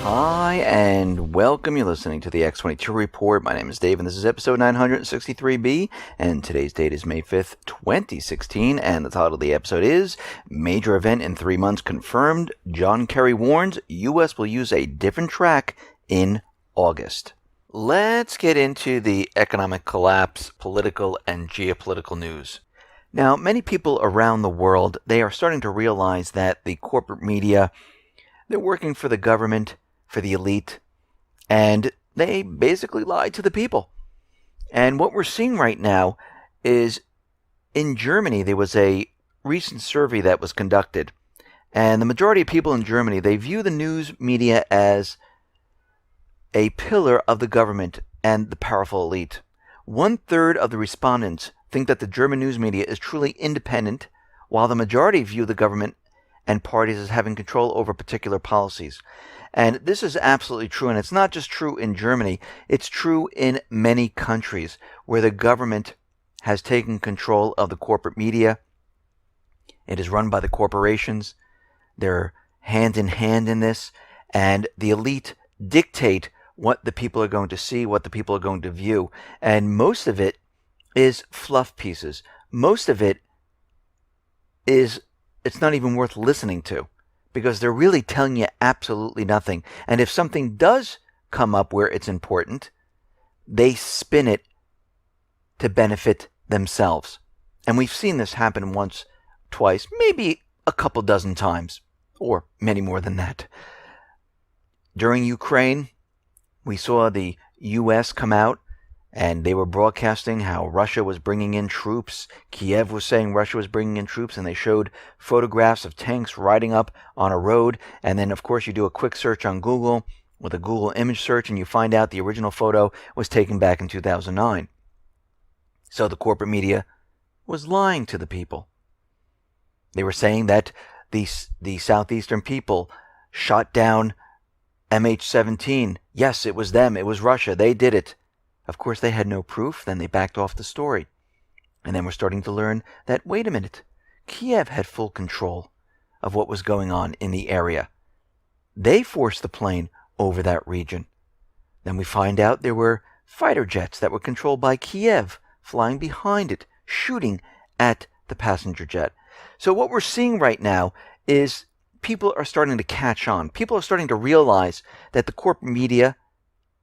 Hi, and welcome. You're listening to the X22 Report. My name is Dave, and this is episode 963B, and today's date is May 5th, 2016, and the title of the episode is Major Event in 3 Months Confirmed. John Kerry warns U.S. will use a different track in August. Let's get into the economic collapse, political, and geopolitical news. Now, many people around the world, they are starting to realize that the corporate media, they're working for the government, for the elite, and they basically lied to the people. And what we're seeing right now is in Germany, there was a recent survey that was conducted, and the majority of people in Germany, they view the news media as a pillar of the government and the powerful elite. 1/3 of the respondents think that the German news media is truly independent, while the majority view the government and parties as having control over particular policies. And this is absolutely true, and it's not just true in Germany, it's true in many countries where the government has taken control of the corporate media. It is run by the corporations. They're hand in hand in this, and the elite dictate what the people are going to see, what the people are going to view, and most of it is fluff pieces. Most of it is it's not even worth listening to because they're really telling you absolutely nothing. And if something does come up where it's important, they spin it to benefit themselves. And we've seen this happen once, twice, maybe a couple dozen times, or many more than that. During Ukraine, we saw the U.S. come out and they were broadcasting how Russia was bringing in troops. Kiev was saying Russia was bringing in troops, and they showed photographs of tanks riding up on a road. And then, of course, you do a quick search on Google with a Google image search, and you find out the original photo was taken back in 2009. So the corporate media was lying to the people. They were saying that the southeastern people shot down MH17. Yes, it was them. It was Russia. They did it. Of course, they had no proof. Then they backed off the story. And then we're starting to learn that, wait a minute, Kiev had full control of what was going on in the area. They forced the plane over that region. Then we find out there were fighter jets that were controlled by Kiev flying behind it, shooting at the passenger jet. So what we're seeing right now is people are starting to catch on. People are starting to realize that the corporate media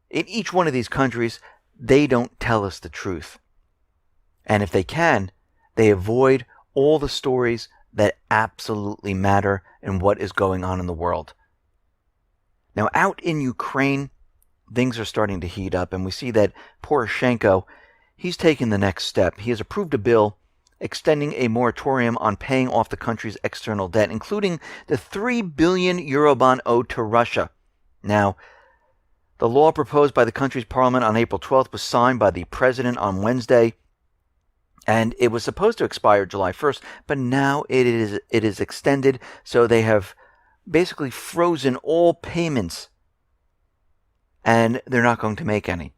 in each one of these countries, they don't tell us the truth. And if they can, they avoid all the stories that absolutely matter in what is going on in the world. Now, out in Ukraine, things are starting to heat up, and we see that Poroshenko, he's taken the next step. He has approved a bill extending a moratorium on paying off the country's external debt, including the 3 billion euro bond owed to Russia. Now, the law proposed by the country's parliament on April 12th was signed by the president on Wednesday, and it was supposed to expire July 1st, but now it is extended, so they have basically frozen all payments, and they're not going to make any.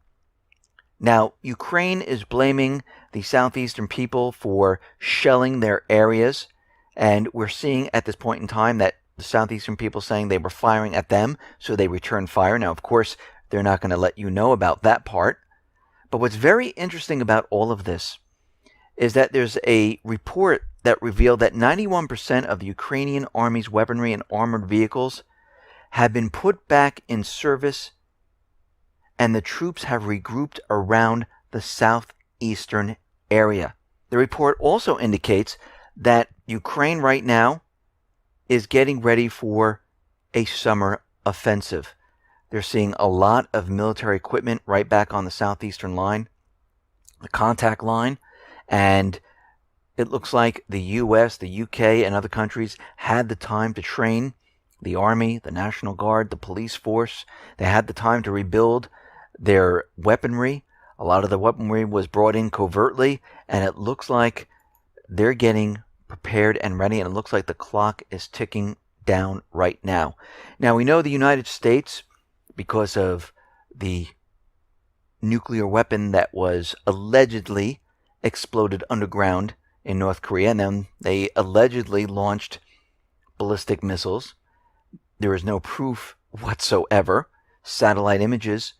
Now, Ukraine is blaming the southeastern people for shelling their areas, and we're seeing at this point in time that the southeastern people saying they were firing at them, so they returned fire. Now, of course, they're not going to let you know about that part. But what's very interesting about all of this is that there's a report that revealed that 91% of the Ukrainian army's weaponry and armored vehicles have been put back in service, and the troops have regrouped around the southeastern area. The report also indicates that Ukraine right now is getting ready for a summer offensive. They're seeing a lot of military equipment right back on the southeastern line, the contact line, and it looks like the US, the UK, and other countries had the time to train the Army, the National Guard, the police force. They had the time to rebuild their weaponry. A lot of the weaponry was brought in covertly, and it looks like they're getting prepared and ready, and it looks like the clock is ticking down right now. Now, we know the United States, because of the nuclear weapon that was allegedly exploded underground in North Korea, and then they allegedly launched ballistic missiles. There is no proof whatsoever. Satellite images,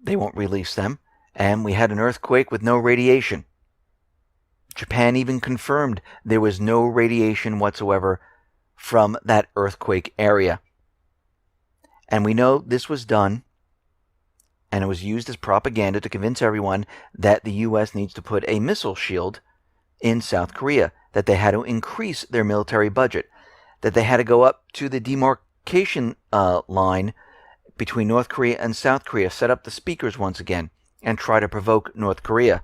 they won't release them. And we had an earthquake with no radiation. Japan even confirmed there was no radiation whatsoever from that earthquake area. And we know this was done, and it was used as propaganda to convince everyone that the U.S. needs to put a missile shield in South Korea, that they had to increase their military budget, that they had to go up to the demarcation line between North Korea and South Korea, set up the speakers once again, and try to provoke North Korea.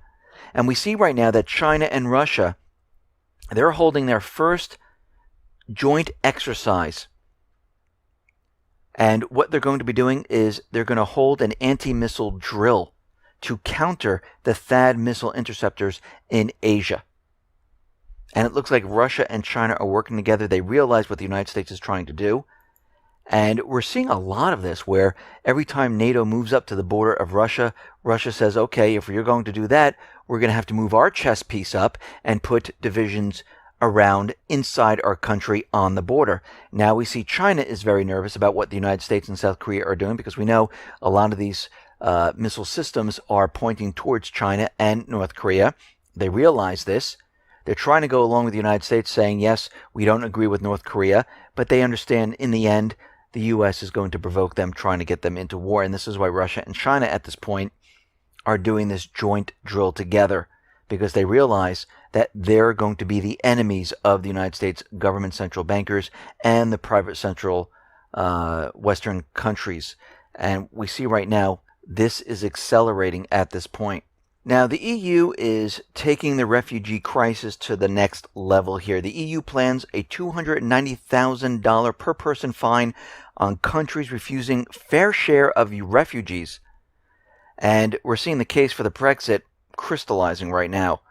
And we see right now that China and Russia, they're holding their first joint exercise. And what they're going to be doing is they're going to hold an anti-missile drill to counter the THAAD missile interceptors in Asia. And it looks like Russia and China are working together. They realize what the United States is trying to do. And we're seeing a lot of this where every time NATO moves up to the border of Russia, Russia says, okay, if you're going to do that, we're going to have to move our chess piece up and put divisions around inside our country on the border. Now we see China is very nervous about what the United States and South Korea are doing, because we know a lot of these missile systems are pointing towards China and North Korea. They realize this. They're trying to go along with the United States, saying, yes, we don't agree with North Korea, but they understand in the end the U.S. is going to provoke them, trying to get them into war. And this is why Russia and China at this point are doing this joint drill together, because they realize that they're going to be the enemies of the United States government central bankers and the private central Western countries. And we see right now this is accelerating at this point. Now, the EU is taking the refugee crisis to the next level here. The EU plans a $290,000 per person fine on countries refusing fair share of refugees. And we're seeing the case for the Brexit crystallizing right now.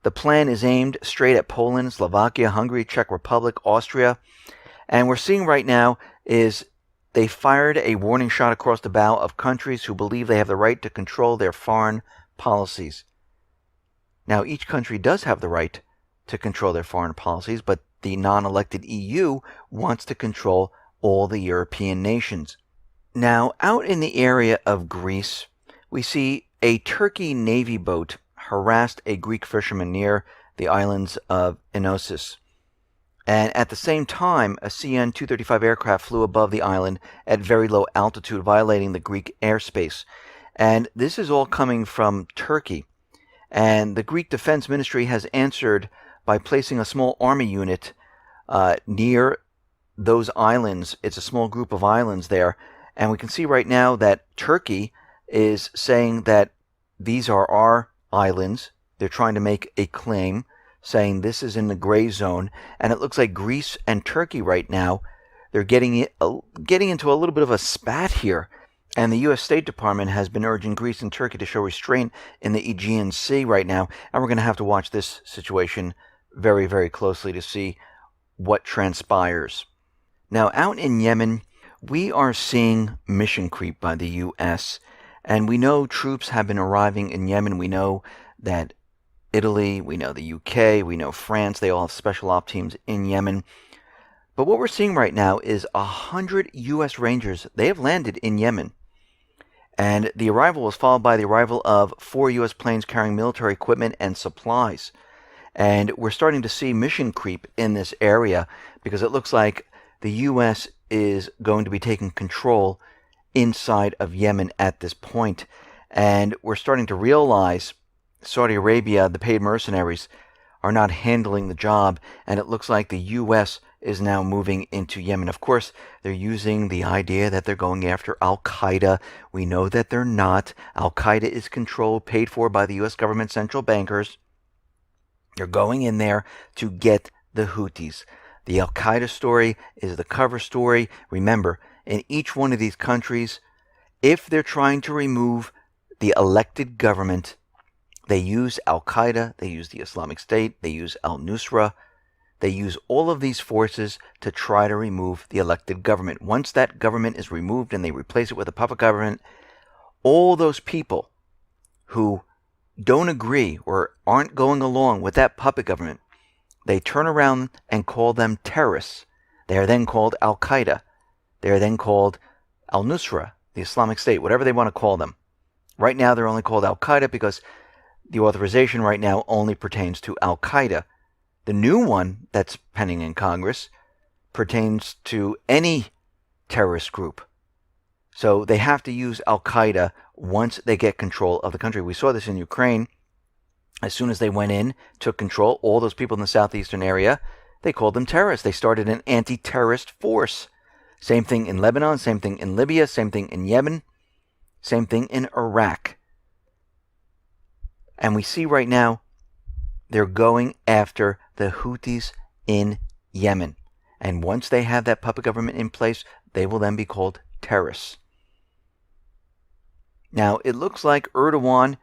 The plan is aimed straight at Poland, Slovakia, Hungary, Czech Republic, Austria. And we're seeing right now is they fired a warning shot across the bow of countries who believe they have the right to control their foreign policies. Now, each country does have the right to control their foreign policies, but the non-elected EU wants to control all the European nations. Now, out in the area of Greece, we see a Turkey Navy boat harassed a Greek fisherman near the islands of Enosis. And at the same time, a CN-235 aircraft flew above the island at very low altitude, violating the Greek airspace. And this is all coming from Turkey. And the Greek Defense Ministry has answered by placing a small army unit near those islands. It's a small group of islands there. And we can see right now that Turkey is saying that these are our islands. They're trying to make a claim, saying this is in the gray zone. And it looks like Greece and Turkey right now, they're getting into a little bit of a spat here. And the U.S. State Department has been urging Greece and Turkey to show restraint in the Aegean Sea right now. And we're going to have to watch this situation very, very closely to see what transpires. Now, out in Yemen, we are seeing mission creep by the U.S., and we know troops have been arriving in Yemen. We know that Italy, we know the UK, we know France, they all have special op teams in Yemen. But what we're seeing right now is 100 U.S. Rangers. They have landed in Yemen. And the arrival was followed by the arrival of 4 U.S. planes carrying military equipment and supplies. And we're starting to see mission creep in this area, because it looks like the U.S. is going to be taking control inside of Yemen at this point. And we're starting to realize Saudi Arabia, the paid mercenaries, are not handling the job, and it looks like the U.S. is now moving into Yemen. Of course, they're using the idea that they're going after Al-Qaeda. We know that they're not. Al-Qaeda is controlled, paid for by the U.S. government central bankers. They're going in there to get the Houthis. The Al-Qaeda story is the cover story. Remember, in each one of these countries, if they're trying to remove the elected government, they use Al-Qaeda, they use the Islamic State, they use al-Nusra, they use all of these forces to try to remove the elected government. Once that government is removed and they replace it with a puppet government, all those people who don't agree or aren't going along with that puppet government, they turn around and call them terrorists. They are then called Al-Qaeda. They are then called al-Nusra, the Islamic State, whatever they want to call them. Right now, they're only called Al-Qaeda because the authorization right now only pertains to Al-Qaeda. The new one that's pending in Congress pertains to any terrorist group. So they have to use Al-Qaeda once they get control of the country. We saw this in Ukraine. As soon as they went in, took control, all those people in the southeastern area, they called them terrorists. They started an anti-terrorist force. Same thing in Lebanon, same thing in Libya, same thing in Yemen, same thing in Iraq. And we see right now they're going after the Houthis in Yemen. And once they have that puppet government in place, they will then be called terrorists. Now, it looks like Erdogan,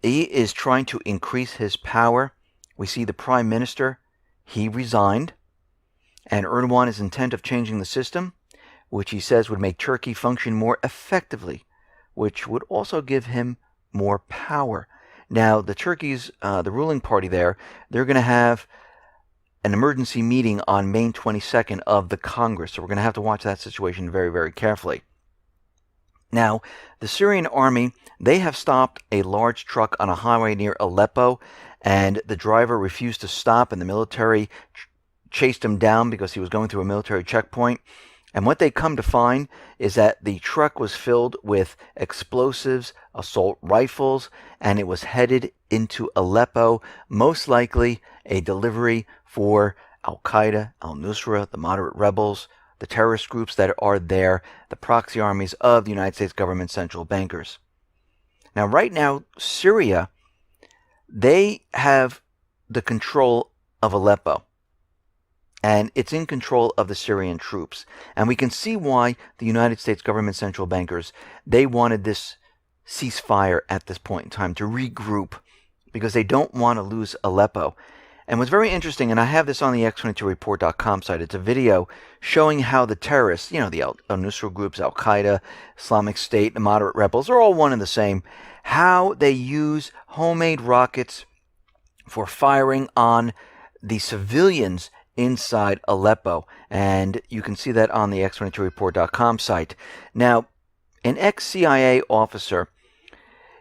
he is trying to increase his power. We see the prime minister, he resigned. And Erdogan is intent of changing the system, which he says would make Turkey function more effectively, which would also give him more power. Now, the ruling party there, they're going to have an emergency meeting on May 22nd of the Congress. So we're going to have to watch that situation very, very carefully. Now, the Syrian army, they have stopped a large truck on a highway near Aleppo, and the driver refused to stop, and the military chased him down because he was going through a military checkpoint. And what they come to find is that the truck was filled with explosives, assault rifles, and it was headed into Aleppo, most likely a delivery for Al-Qaeda, al-Nusra, the moderate rebels, the terrorist groups that are there, the proxy armies of the United States government central bankers. Now, right now, Syria, they have the control of Aleppo. And it's in control of the Syrian troops. And we can see why the United States government central bankers, they wanted this ceasefire at this point in time to regroup because they don't want to lose Aleppo. And what's very interesting, and I have this on the x22report.com site, it's a video showing how the terrorists, the al-Nusra groups, Al-Qaeda, Islamic State, the moderate rebels, are all one and the same, how they use homemade rockets for firing on the civilians inside Aleppo. And you can see that on the x22report.com site. Now, an ex-CIA officer,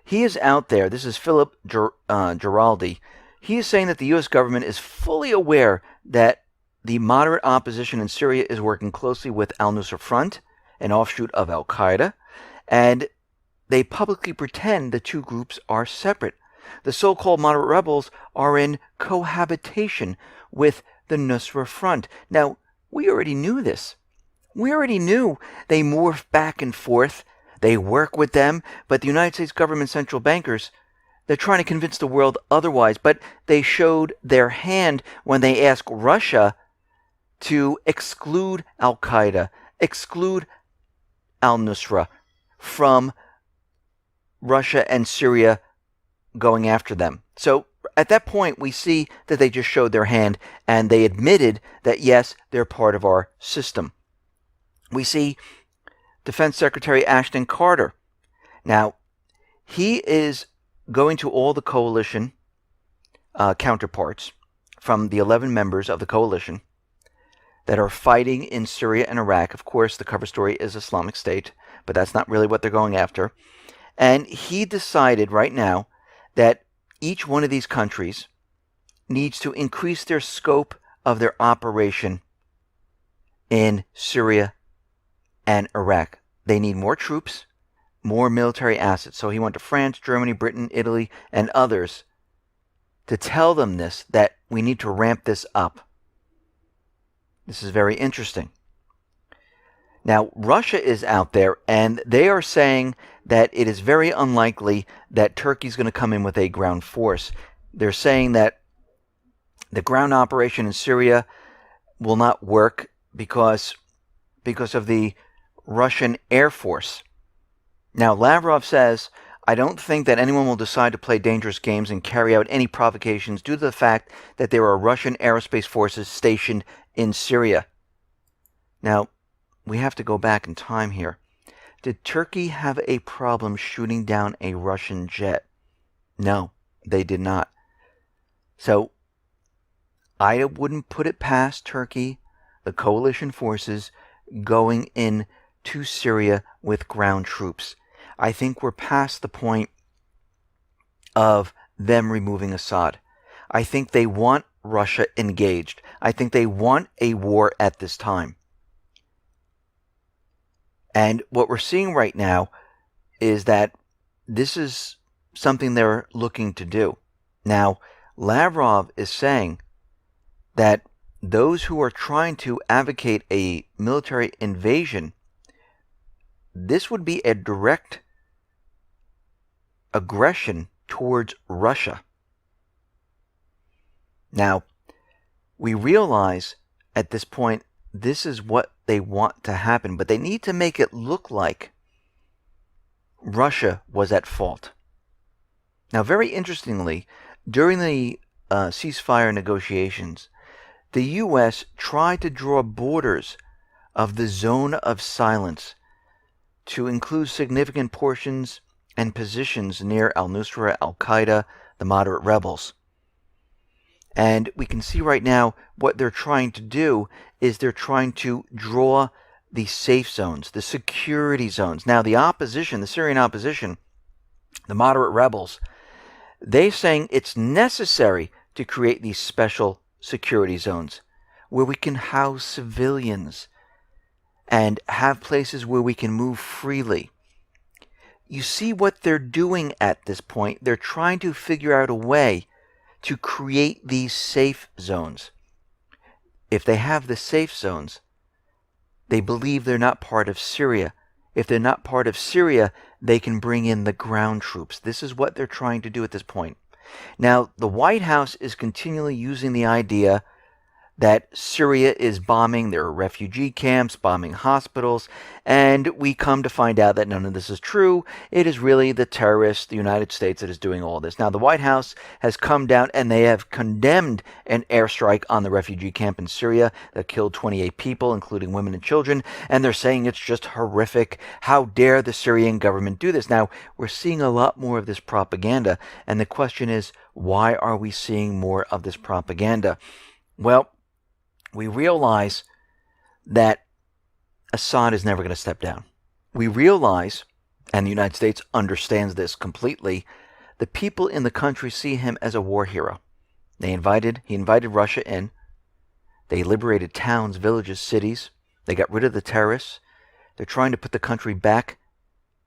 he is out there. This is Philip Giraldi. He is saying that the U.S. government is fully aware that the moderate opposition in Syria is working closely with al-Nusra Front, an offshoot of Al-Qaeda, and they publicly pretend the two groups are separate. The so-called moderate rebels are in cohabitation with the Nusra Front. Now, we already knew this. We already knew they morph back and forth. They work with them, but the United States government central bankers, they're trying to convince the world otherwise, but they showed their hand when they asked Russia to exclude Al-Qaeda, exclude al-Nusra from Russia and Syria going after them. So at that point, we see that they just showed their hand and they admitted that, yes, they're part of our system. We see Defense Secretary Ashton Carter. Now, he is going to all the coalition counterparts from the 11 members of the coalition that are fighting in Syria and Iraq. Of course, the cover story is Islamic State, but that's not really what they're going after. And he decided right now that each one of these countries needs to increase their scope of their operation in Syria and Iraq. They need more troops, more military assets. So he went to France, Germany, Britain, Italy, and others to tell them this, that we need to ramp this up. This is very interesting. Now, Russia is out there, and they are saying that it is very unlikely that Turkey's going to come in with a ground force. They're saying that the ground operation in Syria will not work because of the Russian Air Force. Now, Lavrov says, I don't think that anyone will decide to play dangerous games and carry out any provocations due to the fact that there are Russian aerospace forces stationed in Syria. Now, we have to go back in time here. Did Turkey have a problem shooting down a Russian jet? No, they did not. So, I wouldn't put it past Turkey, the coalition forces, going in to Syria with ground troops. I think we're past the point of them removing Assad. I think they want Russia engaged. I think they want a war at this time. And what we're seeing right now is that this is something they're looking to do. Now, Lavrov is saying that those who are trying to advocate a military invasion, this would be a direct aggression towards Russia. Now, we realize at this point this is what they want to happen, but they need to make it look like Russia was at fault. Now, very interestingly, during the ceasefire negotiations, the U.S. tried to draw borders of the zone of silence to include significant portions and positions near al-Nusra, al-Qaeda, the moderate rebels. And we can see right now what they're trying to do is they're trying to draw the safe zones, the security zones. Now, the opposition, the Syrian opposition, the moderate rebels, they're saying it's necessary to create these special security zones where we can house civilians and have places where we can move freely. You see what they're doing at this point. They're trying to figure out a way to create these safe zones. If they have the safe zones, they believe they're not part of Syria. If they're not part of Syria, they can bring in the ground troops. This is what they're trying to do at this point. Now, the White House is continually using the idea that Syria is bombing their refugee camps, bombing hospitals, and we come to find out that none of this is true. It is really the terrorists, the United States, that is doing all this. Now, the White House has come down and they have condemned an airstrike on the refugee camp in Syria that killed 28 people, including women and children, and they're saying it's just horrific. How dare the Syrian government do this? Now, we're seeing a lot more of this propaganda, and the question is, why are we seeing more of this propaganda? Well, we realize that Assad is never going to step down. We realize, and the United States understands this completely, the people in the country see him as a war hero. He invited Russia in. They liberated towns, villages, cities. They got rid of the terrorists. They're trying to put the country back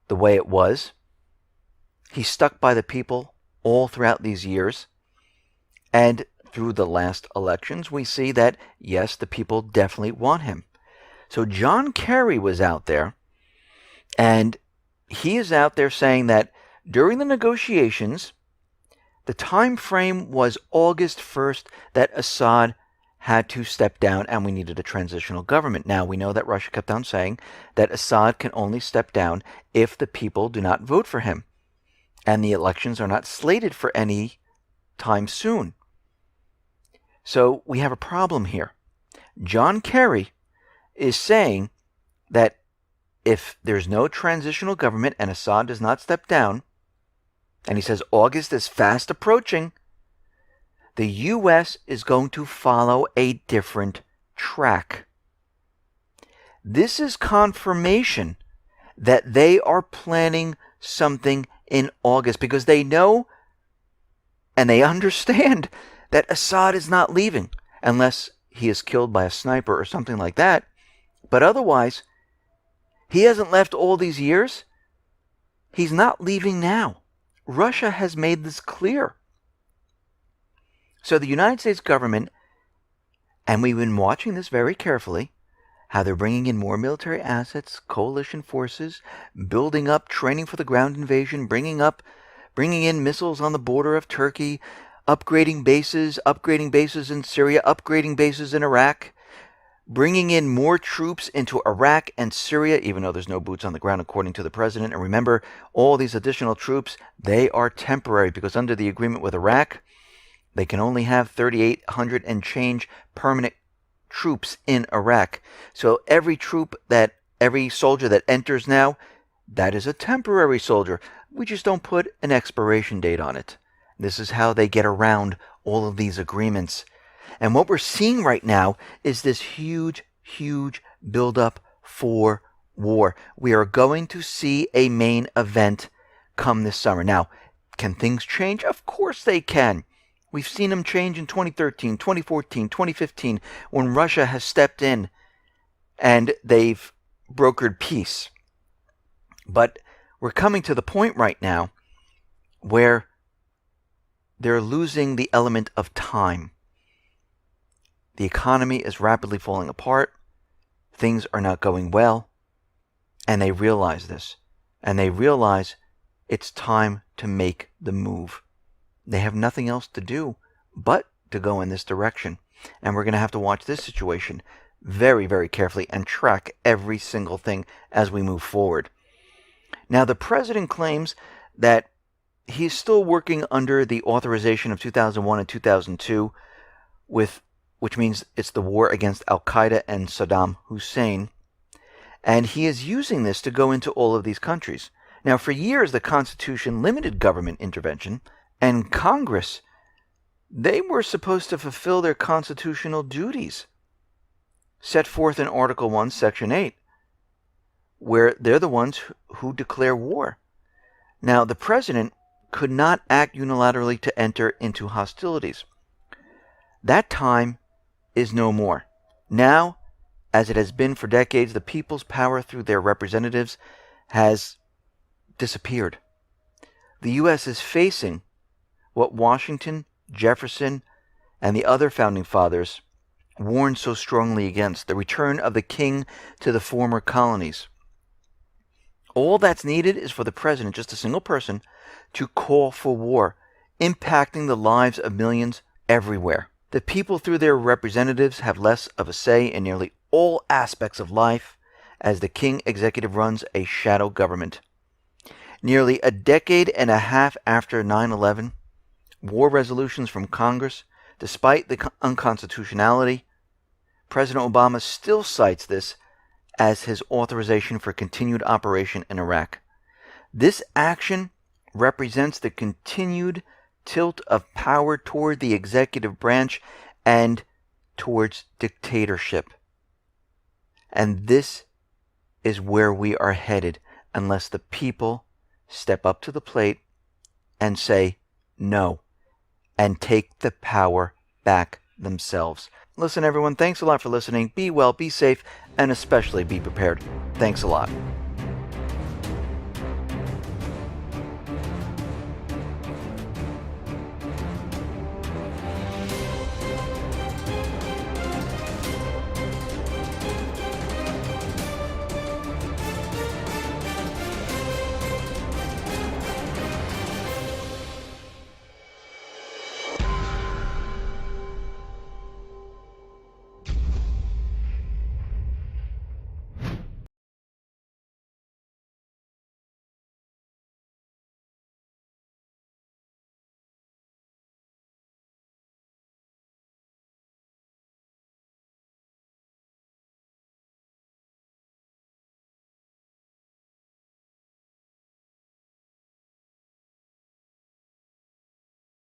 the way it was. He stuck by the people all throughout these years. And through the last elections, we see that, yes, the people definitely want him. So John Kerry was out there, and he is out there saying that during the negotiations, the time frame was August 1st that Assad had to step down and we needed a transitional government. Now, we know that Russia kept on saying that Assad can only step down if the people do not vote for him, and the elections are not slated for any time soon. So we have a problem here. John Kerry is saying that if there's no transitional government and Assad does not step down, and he says August is fast approaching, the U.S. is going to follow a different track. This is confirmation that they are planning something in August because they know and they understand that Assad is not leaving unless he is killed by a sniper or something like that. But otherwise, he hasn't left all these years. He's not leaving now. Russia has made this clear. So the United States government, and we've been watching this very carefully, how they're bringing in more military assets, coalition forces, building up training for the ground invasion, bringing in missiles on the border of Turkey, upgrading bases in Syria, upgrading bases in Iraq, bringing in more troops into Iraq and Syria, even though there's no boots on the ground, according to the president. And remember, all these additional troops, they are temporary because under the agreement with Iraq, they can only have 3,800 and change permanent troops in Iraq. So every soldier that enters now, that is a temporary soldier. We just don't put an expiration date on it. This is how they get around all of these agreements. And what we're seeing right now is this huge, huge buildup for war. We are going to see a main event come this summer. Now, can things change? Of course they can. We've seen them change in 2013, 2014, 2015, when Russia has stepped in and they've brokered peace. But we're coming to the point right now where they're losing the element of time. The economy is rapidly falling apart. Things are not going well. And they realize this. And they realize it's time to make the move. They have nothing else to do but to go in this direction. And we're going to have to watch this situation very, very carefully and track every single thing as we move forward. Now, the president claims that he's still working under the authorization of 2001 and 2002, which means it's the war against Al-Qaeda and Saddam Hussein. And he is using this to go into all of these countries. Now, for years, the Constitution limited government intervention, and Congress, they were supposed to fulfill their constitutional duties set forth in Article 1, Section 8, where they're the ones who declare war. Now, the president could not act unilaterally to enter into hostilities. That time is no more. Now, as it has been for decades, the people's power through their representatives has disappeared. The U.S. is facing what Washington, Jefferson, and the other founding fathers warned so strongly against: the return of the king to the former colonies. All that's needed is for the president, just a single person, to call for war, impacting the lives of millions everywhere. The people, through their representatives, have less of a say in nearly all aspects of life, as the king executive runs a shadow government. Nearly a decade and a half after 9/11, war resolutions from Congress, despite the unconstitutionality, President Obama still cites this as his authorization for continued operation in Iraq. This action represents the continued tilt of power toward the executive branch and towards dictatorship. And this is where we are headed unless the people step up to the plate and say no and take the power back themselves. Listen, everyone, thanks a lot for listening. Be well, be safe, and especially be prepared. Thanks a lot.